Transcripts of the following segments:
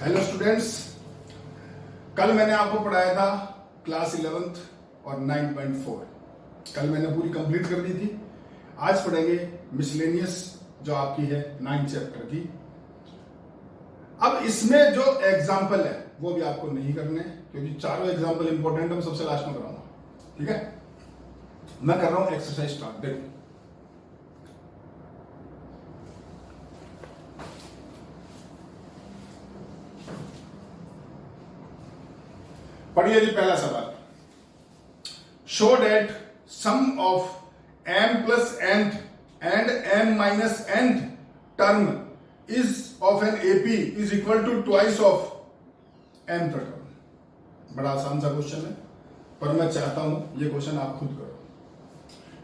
Hello students, कल मैंने आपको पढ़ाया था क्लास 11th और 9.4। कल मैंने पूरी कंप्लीट कर दी थी। आज पढ़ेंगे मिसलेनियस जो आपकी है 9th चैप्टर की। अब इसमें जो एग्जाम्पल है वो भी आपको नहीं करने, क्योंकि चारों एग्जाम्पल इंपॉर्टेंट हम सबसे लास्ट में कराऊंगा। ठीक है, मैं कर रहा हूं एक्सरसाइज स्टार्ट। देखो, पढ़िए जी पहला सवाल। Show that sum of m plus nth and m minus nth term is of an AP is equal to twice of m term. बड़ा आसान सा क्वेश्चन है, पर मैं चाहता हूं ये क्वेश्चन आप खुद करो,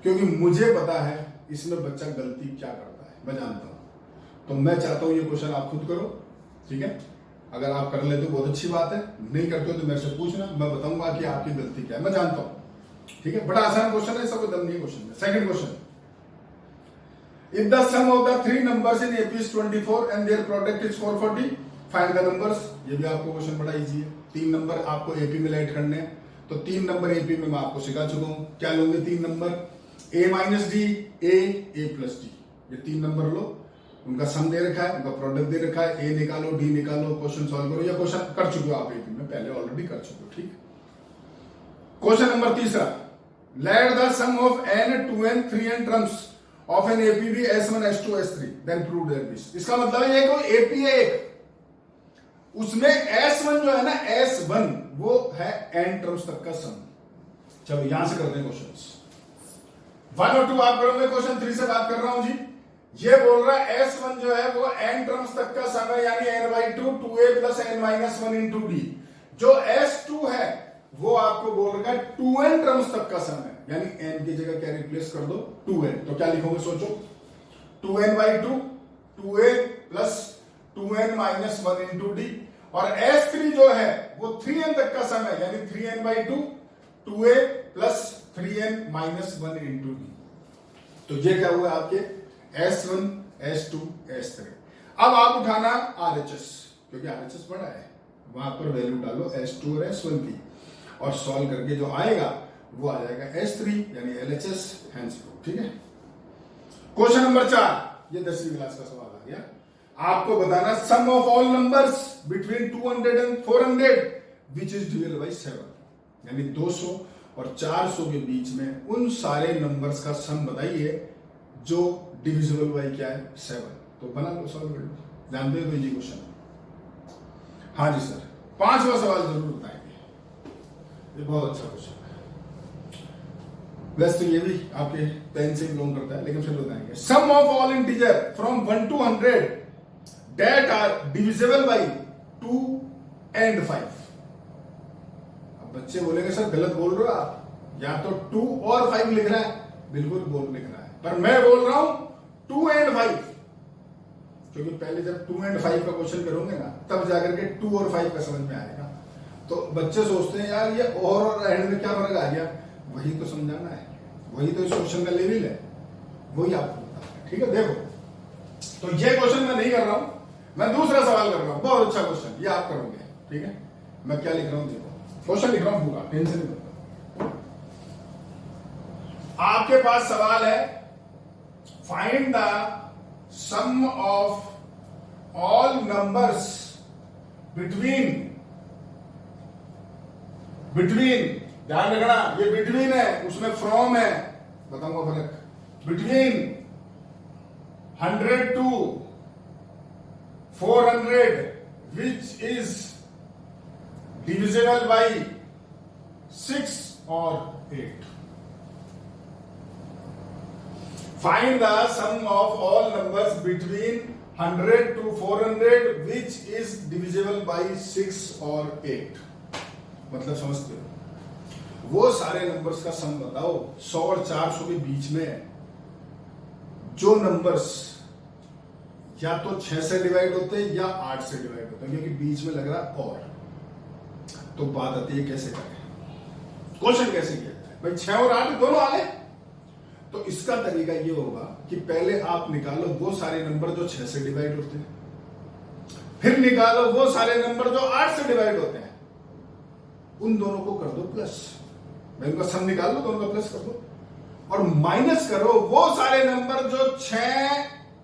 क्योंकि मुझे पता है इसमें बच्चा गलती क्या करता है, मैं जानता हूं। तो मैं चाहता हूं ये क्वेश्चन आप खुद करो। ठीक है, अगर आप कर लेते हो बहुत अच्छी बात है, नहीं करते हो तो मेरे से पूछना, मैं बताऊंगा कि आपकी गलती क्या है, मैं जानता हूं। ठीक है, बड़ा आसान क्वेश्चन है, सब दम नहीं क्वेश्चन है। Second question, if the sum of the three numbers in AP is 24 and their product is 440, find the numbers. ये भी आपको क्वेश्चन बड़ा इजी है। तीन नंबर आपको एपी में ऐड करने हैं, तो तीन नंबर एपी में मैं आपको सिखा चुका हूं। क्या लोगे तीन नंबर? ए माइनस डी, ए प्लस डी, ये तीन नंबर लो, उनका सम दे रखा है, उनका प्रोडक्ट दे रखा है, ए निकालो डी निकालो, क्वेश्चन सॉल्व करो। या क्वेश्चन कर चुके हो आप एपी में, पहले ऑलरेडी कर चुके हो। ठीक, क्वेश्चन नंबर तीसरा, let the sum of n 2n 3n terms of an AP be s1 s2 s3 then prove there this. इसका मतलब है ये कोई एपी है एक, उसमें s1 जो है ना, s1 वो है n टर्म्स तक का सम। चलो यहां से करते हैं क्वेश्चंस। 1 और 2 आप करोगे, क्वेश्चन 3 से बात कर रहा हूं जी। ये बोल रहा है S1 जो है वो n टर्म्स तक का सम है, यानी n/2 2a plus n minus 1 into D. जो S2 है वो आपको बोल रहा है 2n टर्म्स तक का सम है, यानी n की जगह क्या रिप्लेस कर दो 2n। तो क्या लिखोगे सोचो, 2n/2 2a plus 2n minus 1 into D. और S3 जो है वो 3n तक का सम है, यानी 3n/2 2a plus 3n minus 1 into D. तो ये क्या हुआ आपके S1 S2 S3। अब आप उठाना RHS, क्योंकि RHS बड़ा है, वहां पर वैल्यू डालो S2 और S1 की, और सॉल्व करके जो आएगा वो आ जाएगा S3 यानी LHS हैंस प्रूव। ठीक है, क्वेश्चन नंबर 4, ये 10वीं क्लास का सवाल आ गया। आपको बताना sum of all numbers between 200 and 400 which is divisible by 7, यानी 200 और 400 के बीच में उन सारे नंबर्स का सम बताइए जो डिविजिबल बाय क्या है 7। तो बना लो, सॉल्व कर लो, जानते हो तो ये क्वेश्चन है। हाँ जी सर, 5वां सवाल जरूर बताएंगे, ये बहुत अच्छा क्वेश्चन है। वैसे तो ये भी आपके 10 से बिलोंग करता है, लेकिन फिर बताएंगे। Sum of all integer from 1 to 100 that are divisible by 2 and 5। अब बच्चे बोलेंगे सर गलत बोल रहे हो आप, या तो 2 और 5 लिख रहा है, बिल्कुल बोल लिख रहा है, पर मैं बोल रहा हूं 2 and 5, क्योंकि पहले जब 2 and 5 का क्वेश्चन करोगे ना, तब जाकर के 2 और 5 का समझ में आएगा। तो बच्चे सोचते हैं यार ये और एंड में क्या फर्क आ गया, वही तो समझाना है, वही तो इस क्वेश्चन का लेवल है, वही आपको बताना है। ठीक है, देखो तो ये क्वेश्चन मैं नहीं कर रहा हूं, मैं दूसरा सवाल कर रहा हूं, बहुत अच्छा क्वेश्चन, ये आप करोगे। ठीक है, मैं क्या लिख रहा हूं, देखो क्वेश्चन लिख रहा हूं पूरा, टेंशन नहीं करता। आपके पास सवाल है, find the sum of all numbers between, ध्यान रखना ये बिटवीन है, उसमें फ्रॉम है, बताऊंगा फर्क, between 100 to 400 which is divisible bye 6 और 8। Find the sum of all numbers between 100 to 400 which is divisible by 6 और 8। मतलब समझते हो, वो सारे नंबर्स का सम बताओ 100 और 400 के बीच में जो नंबर्स या तो 6 से डिवाइड होते हैं या 8 से डिवाइड होते हैं, क्योंकि बीच में लग रहा और। तो बात आती है कैसे करें, क्वेश्चन कैसे किया जाए भाई, 6 और 8 दोनों आ गए। तो इसका तरीका ये होगा कि पहले आप निकालो वो सारे नंबर जो 6 से डिवाइड होते हैं, फिर निकालो वो सारे नंबर जो 8 से डिवाइड होते हैं, उन दोनों को कर दो प्लस, मैं उनका सम निकाल लो, दोनों का प्लस कर दो, और माइनस करो वो सारे नंबर जो 6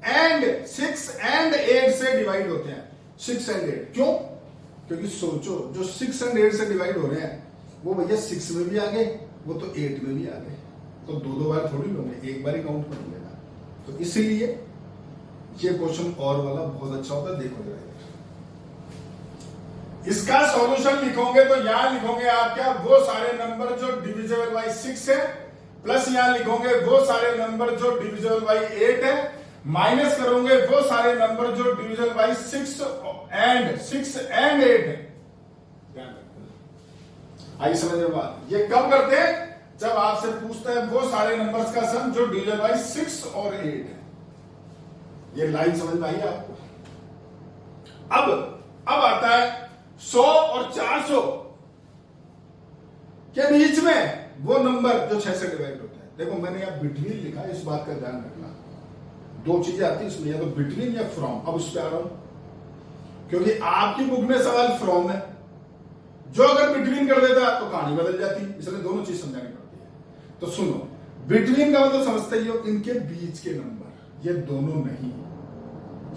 एंड 6 एंड 8 से डिवाइड होते हैं। 6 एंड 8 क्यों? क्योंकि सोचो जो 6 एंड 8 से डिवाइड हो रहे हैं वो भैया 6 में भी आ गए, वोと 8 में भी आ गए, तो दो बार थोड़ी लोगे, एक बार ही काउंट कर लेना। तो इसीलिए ये क्वेश्चन और वाला बहुत अच्छा होता है। देखो जरा इसका सॉल्यूशन लिखोगे तो यहां लिखोगे आप क्या, वो सारे नंबर जो डिविजिबल बाय 6 है, प्लस यहां लिखोगे वो सारे नंबर जो डिविजिबल बाय 8 है, माइनस करोगे वो सारे नंबर जो डिविजिबल बाय 6 एंड 8 है। आई समझ में बात? ये कब करते हैं? जब आपसे पूछता है वो सारे नंबर्स का सम जो डिविजिबल बाय 6 और 8 है। ये लाइन समझ में आई आपको? अब आता है 100 और 400 के बीच में वो नंबर जो 6 से डिवाइड होता है। देखो मैंने यहां बिटवीन लिखा है, इस बात का ध्यान रखना। दो चीजें आती है इसमें, या तो बिटवीन या फ्रॉम। अब उस पर आ रहा हूं क्योंकि आपकी बुक में सवाल फ्रॉम है, जो अगर बिटवीन कर देता तो कहानी बदल जाती, इसलिए दोनों चीज समझानी पड़ती है। तो सुनो, बिटवीन का मतलब समझते ही हो, इनके बीच के नंबर, ये दोनों नहीं,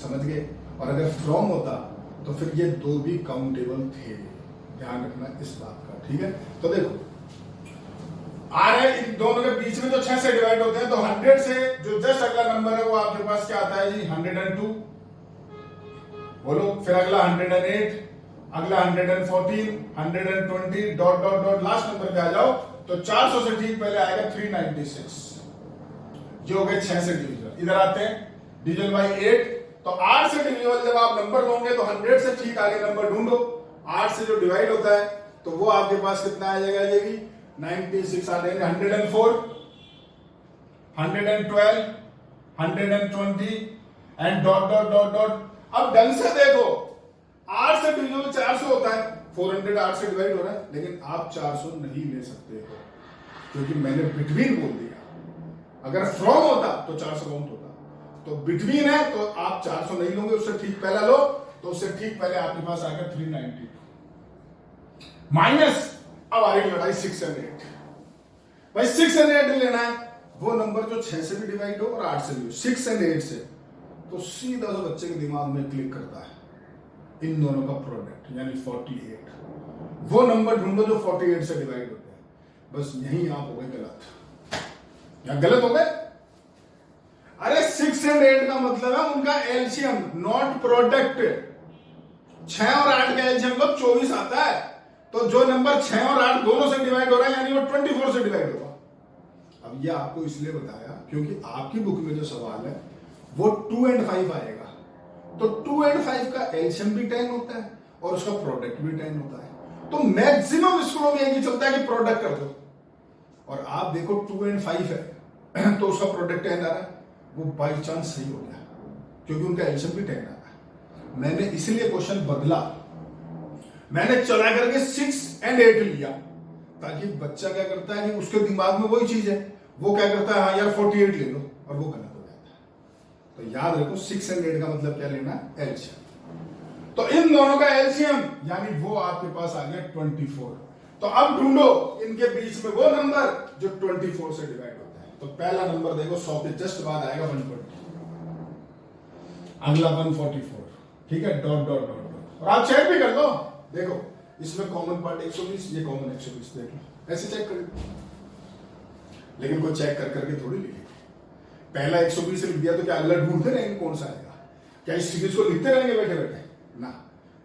समझ गए? और अगर फ्रॉम होता तो फिर ये दो भी काउंटेबल थे, ध्यान रखना इस बात का, ठीक है? तो देखो आ रहे इन दोनों के बीच में जो 6 से डिवाइड होते हैं, तो 100 से जो जस्ट अगला नंबर है वो आपके पास क्या आता है जी? 102। बोलो फिर अगला 108, अगला 114, 120 dot dot dot, last number पे आ जाओ तो 400 से ठीक पहले आएगा 396, जो हो गए 6 से डिविजिबल। इधर आते हैं डिविजिबल बाय 8, तो 8 से डिविजिबल जब आप नंबर लोगे तो 100 से ठीक आगे नंबर ढूंढो। 8 से जो डिवाइड होता है तो वो आपके पास कितना आ जाएगा? ये भी 96 आ जाएंगे, 104, 112, 120 and dot dot dot dot. अब ढंग से देखो, 8 से डिविजिबल 400 होता है, 400 8 से डिवाइड हो रहा है, लेकिन आप 400 नहीं ले सकते हो क्योंकि मैंने बिटवीन बोल दिया। अगर फ्रॉम होता तो 400 काउंट होता, तो बिटवीन है तो आप 400 नहीं लोगे, उससे ठीक पहला लो, तो उससे ठीक पहले आपके पास आ गया 392 माइनस। अब आ रही लड़ाई 6 एंड 8। भाई 6 एंड 8 लेना है, वो नंबर जो 6 से भी डिवाइड हो और 8 से भी हो, 6 एंड 8 से, तो सीधा सा बच्चे के दिमाग में क्लिक करता है इन दोनों का प्रोडक्ट, यानी 48। वो नंबर ढूंढो जो 48 से डिवाइड होते हैं। बस यही आप हो गए गलत। या गलत हो गए? अरे 6 एंड 8 का मतलब है उनका एलसीएम, नॉट प्रोडक्ट। 6 और 8 का एलसीएम तो 24 आता है, तो जो नंबर 6 और 8 दोनों से डिवाइड हो रहा है यानी वो 24 से डिवाइड होगा। अब ये आपको इसलिए बताया क्योंकि आपकी बुक में जो सवाल है वो 2 एंड 5 आएगा, तो 2 एंड 5 का एलसीएम भी 10 होता है और उसका प्रोडक्ट भी 10 होता है। तो मैक्सिमम स्कूलों में यही चलता है कि प्रोडक्ट कर दो, और आप देखो 2 एंड 5 है तो उसका प्रोडक्ट 10 आ रहा है, वो बाई चांस सही हो गया क्योंकि उनका एलसीएम भी 10 आ रहा है। मैंने इसलिए क्वेश्चन बदला, मैंने चला करके 6 एंड 8 लिया, ताकि बच्चा क्या करता है कि उसके दिमाग में वही चीज है, वो क्या करता है, हाँ यार 48 ले लो, और वो गलत हो जाता है। तो याद रखो 6 एंड 8 का मतलब क्या लेना है? एलसीएम। तो इन दोनों का एलसीएम यानी वो आपके पास आ गया 24। तो अब ढूंढो इनके बीच में वो नंबर जो 24 से डिवाइड होता है। तो पहला नंबर देखो 100 के जस्ट बाद आएगा 120, अगला 144, ठीक है, डॉट डॉट डॉट डॉट, और आप चेक भी कर लो। देखो इसमें कॉमन पार्ट 120, ये कॉमन 120, देख लो, ऐसे चेक कर। लेकिन कोई चेक कर करके थोड़ी लिखे, पहला 120 लिख दिया तो क्या अगला ढूंढते रहेंगे कौन सा आएगा? क्या इस सीरीज को लिखते रहेंगे बैठे बैठे ना?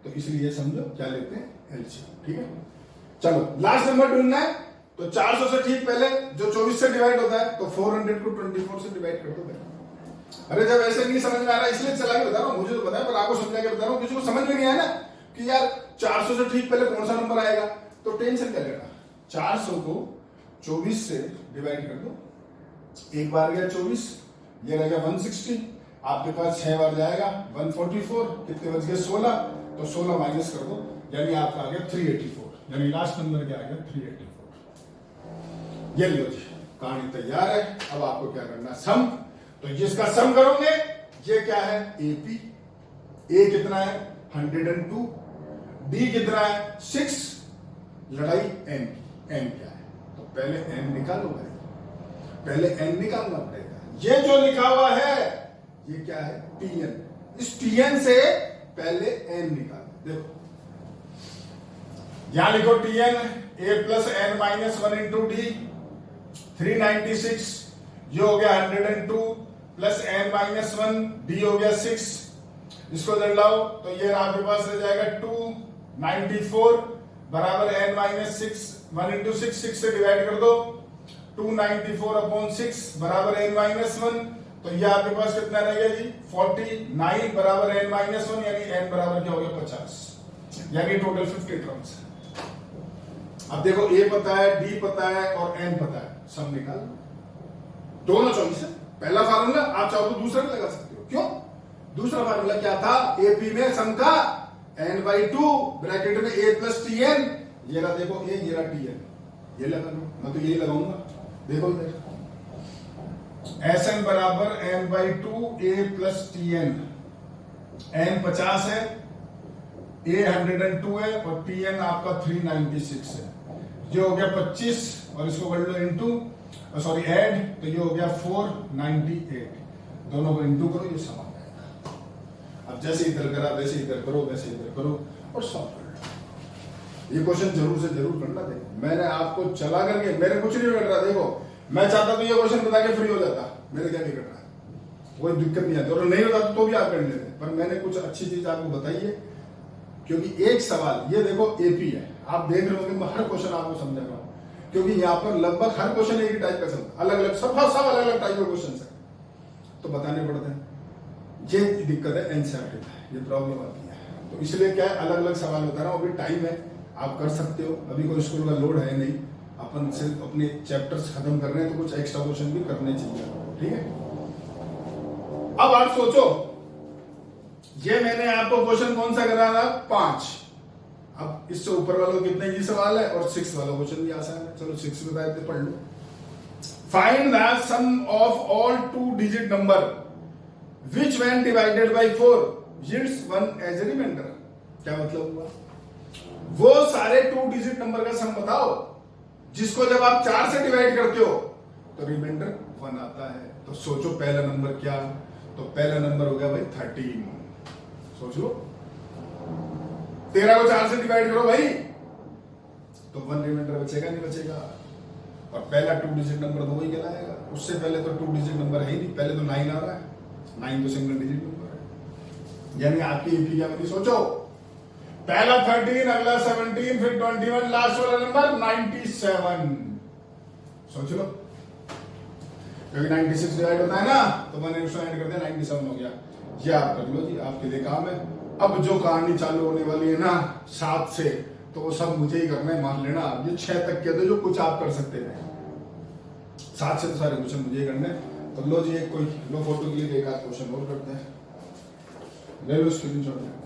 तो इसलिए समझो क्या लेते हैं? एलसीएम, ठीक है। चलो लास्ट नंबर ढूंढना है, तो 400 से ठीक पहले जो 24 से डिवाइड होता है, तो 400 को 24 से डिवाइड कर दो। अरे जब ऐसे नहीं समझ में आ रहा इसलिए चला के बता रहा हूं, मुझे तो पता है पर आपको समझा के बता रहा हूं। किसी को समझ में नहीं आया ना कि यार 400 से ठीक पहले कौन सा नंबर आएगा, तो टेंशन क्या लेना। 400 को 24 से डिवाइड कर दो, एक बार गया 24, ये रहेगा 160, आपके पास 6 बार जाएगा 144, कितने बच गए 16, तो 16 माइनस कर दो, यानी आपका आ गया 384, यानी लास्ट नंबर क्या आ गया 384। ये लो जी, कहानी तैयार है। अब आपको क्या करना, सम। तो जिसका सम करोगे, ये क्या है? एपी। ए कितना है? 102, डी कितना है 6, लड़ाई एन, एन क्या है तो पहले एन निकालो भाई, पहले एन निकालना पड़ेगा। ये जो लिखा हुआ है ये क्या है टीएन, इस टीएन से पहले एन निकालो। देखो यहां लिखो t n a plus n minus 1 into d 396, ये हो गया 102 प्लस एन माइनस 1, डी हो गया 6, इसको जब लाओ तो ये आपके पास रह जाएगा 294 बराबर एन माइनस 6, 1 इंटू 6, 6 से डिवाइड कर दो, 294 अपॉन 6 बराबर एन माइनस 1, तो ये आपके पास कितना रह गया जी 49 बराबर एन माइनस 1, यानी एन बराबर क्या हो गया 50, यानी टोटल 50 टर्म्स। अब देखो ए पता है, डी पता है और एन पता है, सब निकाल, दोनों चॉइस है। पहला फार्मूला आप चाहो तो दूसरा भी लगा सकते हो, क्यों? दूसरा फार्मूला क्या था एपी में, सम का n/2 ब्रैकेट में a प्लस टी एन, ये रहा देखो a, ये रहा टी एन, ये लगा लो, मैं तो यही लगाऊंगा। देखो इधर Sn बराबर n/2 a plus t n, n 50 है, a 102 है और टी एन आपका 396 है, ये हो गया 25 और इसको कर लो इंटू, सॉरी ऐड, तो ये हो गया 498, दोनों को इंटू करो, ये समान आएगा। अब जैसे इधर करा वैसे इधर करो, वैसे इधर करो और सॉल्व कर लो। ये क्वेश्चन जरूर से जरूर करना। देखो मैंने आपको चला करके, मेरे कुछ नहीं कर रहा, देखो मैं चाहता तो ये क्वेश्चन बता के फ्री हो जाता, मेरे क्या नहीं कर रहा, कोई दिक्कत नहीं आती, और नहीं होता तो भी आप कर लेते, पर मैंने कुछ अच्छी चीज आपको बताई है, क्योंकि एक सवाल ये देखो एपी है, आप देख रहे होंगे मैं हर क्वेश्चन आपको समझा रहा हूं, क्योंकि यहाँ पर लगभग हर क्वेश्चन एक ही टाइप का चलता, अलग अलग सब अलग अलग टाइप के क्वेश्चन है, तो बताने पड़ते हैं। ये दिक्कत है एनसीईआरटी में, ये प्रॉब्लम आती है, तो इसलिए क्या है अलग अलग सवाल बता रहा हूँ। अभी टाइम है, आप कर सकते हो, अभी कोई स्कूल का लोड है नहीं, अपन सिर्फ अपने चैप्टर्स खत्म कर रहे हैं, तो कुछ एक्स्ट्रा क्वेश्चन भी करने चाहिए, ठीक है। अब आप सोचो, ये मैंने आपको क्वेश्चन कौन सा करा था 5, अब इससे ऊपर वालों कितने ही सवाल है और 6 वाला क्वेश्चन भी आसान है, चलो 6 बता देते, पढ़ लो। Find the sum of all 2 digit number which when divided by 4 yields 1 as a remainder। क्या मतलब हुआ? वो सारे 2 डिजिट नंबर का सम बताओ जिसको जब आप 4 से डिवाइड करते हो तो रिमाइंडर 1 आता है। तो सोचो पहला नंबर क्या, तो पहला नंबर हो गया भाई 13। सोच लो 13 को 4 से डिवाइड करो भाई, तो 1 रिमाइंडर बचेगा नहीं बचेगा, और पहला 2 डिजिट नंबर तो वही कहलाएगा। उससे पहले तो 2 डिजिट नंबर है ही नहीं, पहले तो 9 आ रहा है, 9 तो सिंगल डिजिट नंबर है, यानी आपकी एपी क्या बनी सोचो, पहला 13, अगला 17, फिर 21, लास्ट वाला नंबर 97। सोच लो, क्योंकि 96 डिवाइड होता है ना, तो 1 उसमें ऐड कर दिया 97 हो गया। ये आप कर लो जी, आपके लिए काम है। अब जो कहानी चालू होने वाली है ना 7 से, तो वो सब मुझे ही करना है, मान लेना। ये 6 तक के थे जो कुछ आप कर सकते थे, 7 से तो सारे क्वेश्चन मुझे ही करने। तो लो जी, एक कोई लो फोटो के लिए एक आध क्वेश्चन और करते हैं, ले लो स्क्रीनशॉट।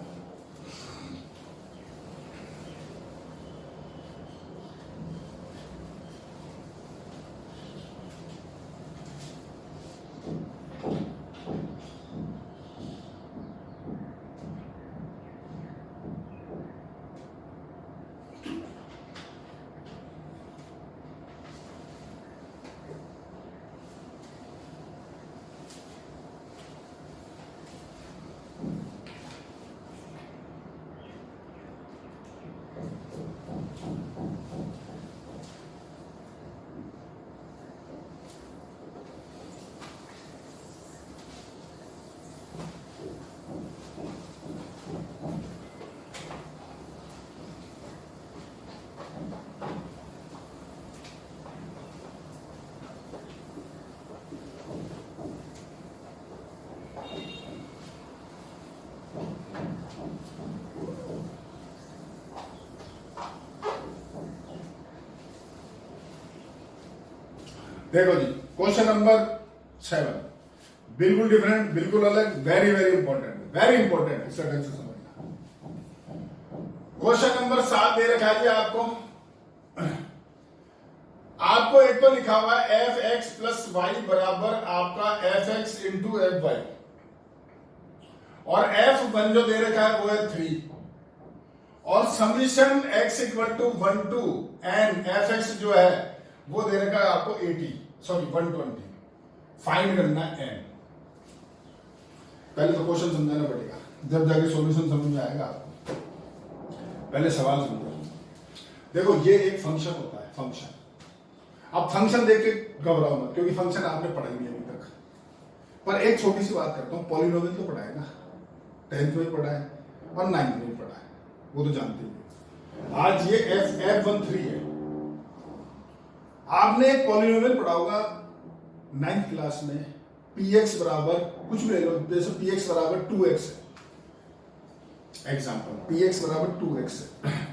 देखो जी, क्वेश्चन नंबर 7 बिल्कुल डिफरेंट, बिल्कुल अलग, very very important, very important, इसका ढंग से समझना। क्वेश्चन नंबर 7 दे रखा है जी आपको। आपको एक तो लिखा हुआ है एफ एक्स प्लस वाई बराबर आपका f x into f y, और F1 जो दे रखा है वो है 3, और summation x equal to 1 to n fx जो है वो दे रखा है आपको 120, फाइंड करना है n। पहले तो क्वेश्चन समझाना पड़ेगा, जब जाके सॉल्यूशन समझ में आएगा आपको। पहले सवाल समझो। देखो ये एक फंक्शन होता है, फंक्शन। अब फंक्शन देख के घबराओ मत, क्योंकि फंक्शन आपने पढ़ा ही नहीं अभी तक। पर एक छोटी सी बात करता हूं, पॉलिनोमियल तो पढ़ा है ना, 10th में पढ़ा है और 9th में पढ़ा है, वो तो जानते ही। आज ये F13 है। आपने एक पॉलिनोमियल पढ़ा होगा 9th क्लास में, px बराबर कुछ भी ले लो, जैसे px बराबर 2x है, एग्जाम्पल px बराबर 2x है।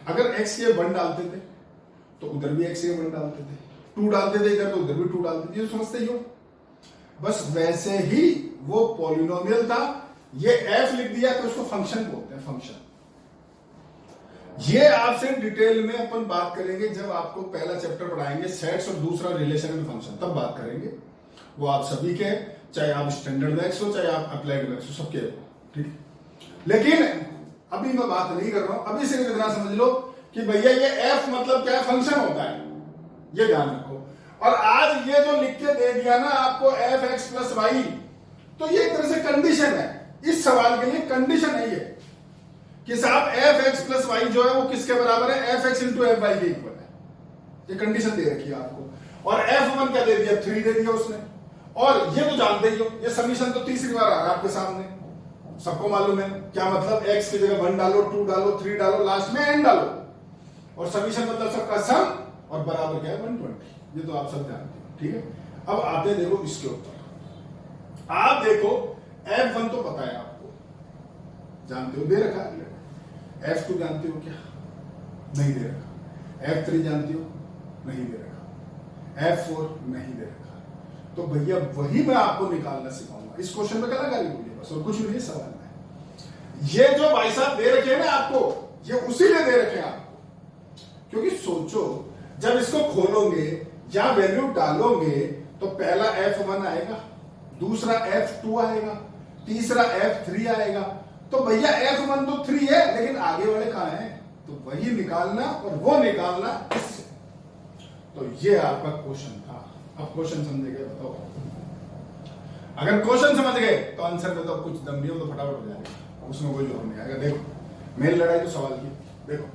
अगर x के 1 डालते थे तो उधर भी x के 1 डालते थे, 2 डालते थे इधर तो उधर भी 2 डालते थे, समझते ही हो। बस वैसे ही वो पॉलिनोमियल था, ये f लिख दिया तो उसको फंक्शन बोलते हैं, फंक्शन। ये आपसे डिटेल में अपन बात करेंगे जब आपको पहला चैप्टर पढ़ाएंगे सेट्स और दूसरा रिलेशन एंड फंक्शन, तब बात करेंगे। वो आप सभी के, चाहे आप स्टैंडर्ड मैथ्स हो चाहे आप अप्लाइड मैथ्स हो, सबके, ठीक। लेकिन अभी मैं बात नहीं कर रहा हूं, अभी सिर्फ इतना समझ लो कि भैया ये f मतलब क्या फंक्शन होता है, ये ध्यान रखो। और आज ये जो लिख के दे दिया ना आपको fx प्लस वाई, तो ये एक तरह से कंडीशन है, इस सवाल के लिए कंडीशन है ये कि साहब fx प्लस वाई जो है वो किसके बराबर है, fx इंटू एफ वाई के इक्वल है। ये कंडीशन दे रखी है आपको। और f1 क्या दे दिया, 3 दे दिया उसने। और ये तो जानते ही हो, ये समीशन तो तीसरी बार आ रहा है आपके सामने, सबको मालूम है क्या मतलब। x की जगह 1 डालो, 2 डालो, 3 डालो, लास्ट में n डालो, और समीशन मतलब सबका सम, और बराबर क्या है 120। ये तो आप सब जानते हो, ठीक है। अब आते देखो इसके ऊपर। आप देखो f1 तो पता है आपको, जानते हो, दे रखा है। f2 जानते हो क्या, नहीं दे रखा। f3 जानते हो, नहीं दे रखा। f4 नहीं दे रखा। तो भैया वही मैं आपको निकालना सिखाऊंगा। इस क्वेश्चन में कलाकारी होगी बस, और कुछ नहीं सवाल में। ये जो भाई साहब दे रखे हैं ना आपको, ये उसी लिए दे रखे हैं आपको। क्योंकि सोचो, जब इसको खोलोगे या वैल्यू डालोगे तो पहला f1 आएगा, दूसरा f2 आएगा, तीसरा f3 आएगा। तो भैया f1 तो 3 है, लेकिन आगे वाले कहां हैं, तो वही निकालना, और वो निकालना इससे। तो ये आपका क्वेश्चन था। अब क्वेश्चन समझ गए, बताओ। अगर क्वेश्चन समझ गए तो आंसर बताओ, कुछ दम नहीं हो तो फटाफट हो जाएगा, उसमें कोई जोर नहीं आएगा। देखो मेरी लड़ाई तो सवाल की, देखो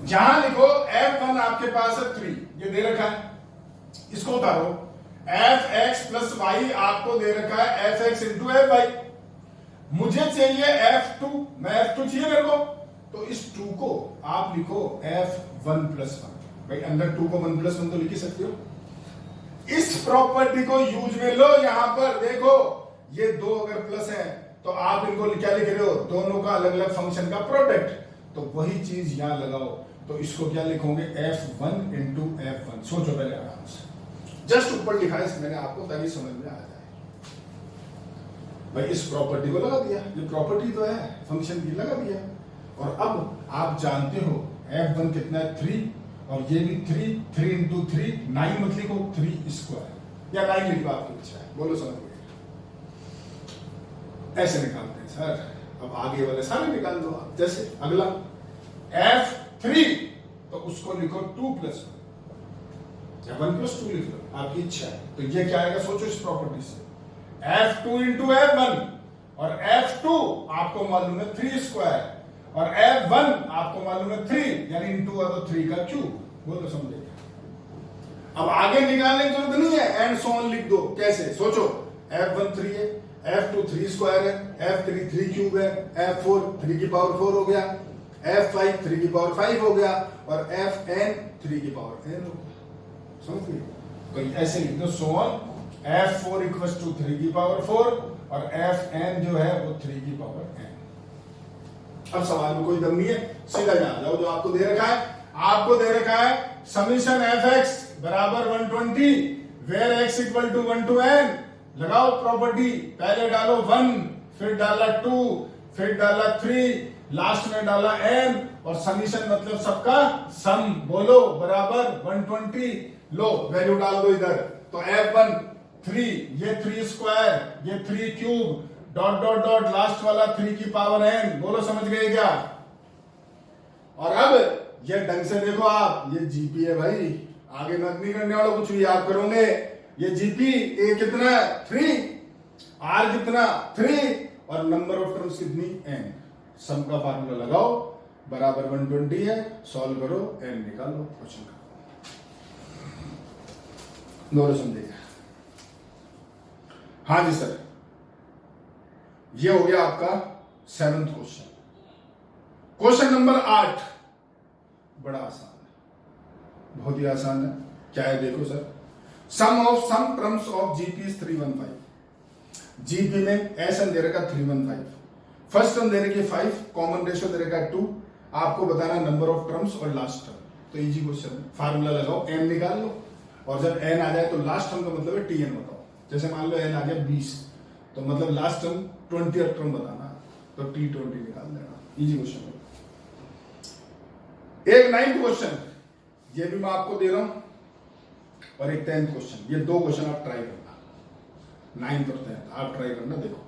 जहां लिखो f1 आपके पास है 3, ये दे रखा है, इसको उतारो। fx प्लस वाई आपको दे रखा है fx इंटू एफ वाई। मुझे चाहिए f2, मैं f2 चाहिए मेरे को, तो इस 2 को आप लिखो f1 प्लस 1। भाई अंदर 2 को 1 प्लस 1 तो लिख ही सकते हो। इस प्रॉपर्टी को यूज में लो। यहां पर देखो ये 2 अगर प्लस है तो आप इनको क्या लिख रहे हो, दोनों का अलग अलग फंक्शन का प्रोडक्ट। तो वही चीज यहां लगाओ, तो इसको क्या लिखोगे, f1 इंटू f1। सोचो पहले आराम से, जस्ट ऊपर लिखा है मैंने आपको ताकि समझ में आ जाए। भाई इस प्रॉपर्टी को लगा दिया, ये प्रॉपर्टी तो है फंक्शन की, लगा दिया। और अब आप जानते हो f1 कितना है, 3, और ये भी 3, 3 इंटू 3 9 मत लिखो, 3 स्क्वायर या 9 लिखो, आपकी इच्छा है, बोलो समझ गए। ऐसे निकालते हैं सर। अब आगे वाले सारे निकाल दो आप। जैसे अगला f3, तो उसको लिखो 2 प्लस 1 या 1 प्लस 2 लिख लो, आपकी इच्छा है। तो ये क्या आएगा, सोचो इस प्रॉपर्टी से, f2 इंटू f1, और f2 आपको मालूम है 3 स्क्वायर, और f1 आपको मालूम है 3, यानी इंटू हुआ तो 3 का क्यूब। वो तो समझे। अब आगे निकालने की जरूरत नहीं है, एंड सो ऑन लिख दो। कैसे, सोचो, f1 3 है, f2 3 स्क्वायर है, f3 3 क्यूब है, f4 3 की पावर 4 हो गया, f5 3 की पावर 5 हो गया, और fn 3 की पावर n हो गया। समझ गए? तो ऐसे लिख दो, so on f4 equals to 3 की पावर 4, और fn जो है वो 3 की पावर n। अब सवाल में कोई दम नहीं है, सीधा जान जाओ जो आपको दे रखा है। आपको दे रखा है समीशन fx बराबर 120 where x equal to 1 to n। लगाओ प्रॉपर्टी, पहले डालो 1, फिर डाला 2, फिर डाला 3, लास्ट में डाला n, और समीशन मतलब सबका सम, बोलो बराबर 120। लो वैल्यू डाल दो इधर, तो f1 3, ये 3 स्क्वायर, ये 3 cube, dot dot dot, last वाला 3 की पावर n। बोलो समझ गए क्या? और अब ये ढंग से देखो आप, ये जीपी है भाई, आगे मत नहीं करने वाला कुछ भी याद करोगे। ये जीपी ए कितना है 3, आर कितना 3, और नंबर ऑफ टर्म्स कितनी n। सम का फार्मूला लगाओ, बराबर 120 है, सॉल्व करो, n निकालो, क्वेश्चन का दोनों समझेगा। हाँ जी सर, ये हो गया आपका 7th क्वेश्चन। क्वेश्चन नंबर 8 बड़ा आसान है, बहुत ही आसान है। क्या है देखो sir, sum of sum terms of GP is 315। GP में एस एन दे रखा 315, फर्स्ट टर्म दे रखी 5, कॉमन रेशियो दे रखा 2, आपको बताना नंबर ऑफ टर्म्स और लास्ट टर्म। तो इजी क्वेश्चन है, फार्मूला लगाओ, एन निकाल लो, और जब एन आ जाए तो लास्ट टर्म का मतलब है टी एन बताओ। जैसे मान लो एन आ गया 20, तो मतलब लास्ट टर्म 20th टर्म बताना, तो T20 निकाल देना। इजी क्वेश्चन है। एक 9th क्वेश्चन, ये भी मैं आपको दे रहा हूं, और एक 10th क्वेश्चन। ये 2 क्वेश्चन आप ट्राई करना, 9th और 10th आप ट्राई करना। देखो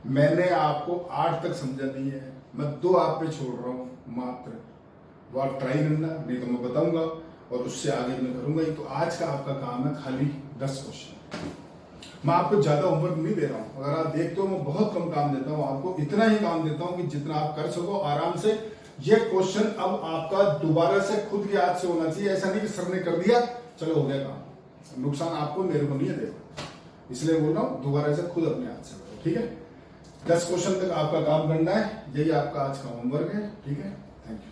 मैंने आपको 8 तक समझा दी है, मैं 2 आप पे छोड़ रहा हूं मात्र, वो आप ट्राई करना, नहीं तो मैं बताऊंगा और उससे आगे मैं करूंगा ही। तो आज का आपका काम है खाली 10 क्वेश्चन। मैं आपको ज्यादा होमवर्क नहीं दे रहा हूं, अगर आप देखते हो मैं बहुत कम काम देता हूं आपको, इतना ही काम देता हूं कि जितना आप कर सको आराम से। ये क्वेश्चन अब आपका दोबारा से खुद की याद से होना चाहिए, ऐसा नहीं कि सर ने कर दिया चलो हो गया काम। नुकसान आपको मेरे को नहीं है, देखो इसलिए बोल रहा हूं दोबारा से खुद अपने हाथ से करो, ठीक है। 10 क्वेश्चन तक आपका काम करना है, यही आपका आज का होमवर्क है, ठीक है। Thank you.